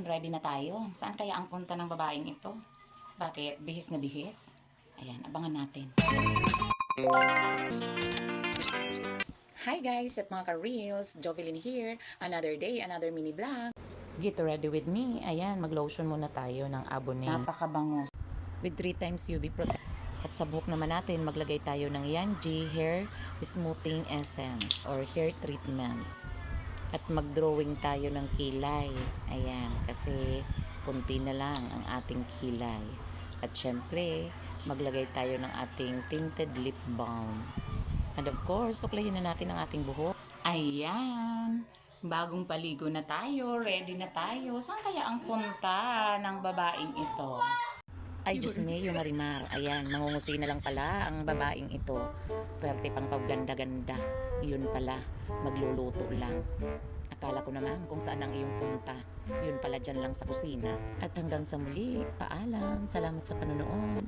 ready na tayo. Saan kaya ang punta ng babaeng ito? Bakit? Bihis na bihis? Ayan, abangan natin. Hi guys at mga ka-reels, Jovelyn here. Another day, another mini vlog. Get ready with me. Ayan, mag-lotion muna tayo ng Abonane. Napakabango. With 3 times UV protect. At sa buhok naman natin, maglagay tayo ng Yanji Hair Smoothing Essence or Hair Treatment. At mag-drawing tayo ng kilay. Ayan, kasi kunti na lang ang ating kilay. At syempre, maglagay tayo ng ating tinted lip balm. And of course, suklayin na natin ang ating buhok. Ayan, bagong paligo na tayo, ready na tayo. Saan kaya ang punta ng babaeng ito? Ay, Diyos mio, Marimar. Ayan, mangungusi na lang pala ang babaeng ito. Pwerte pang pagganda-ganda. Yun pala, magluluto lang. Akala ko naman kung saan ang iyong punta. Yun pala dyan lang sa kusina. At hanggang sa muli, paalam. Salamat sa panonood.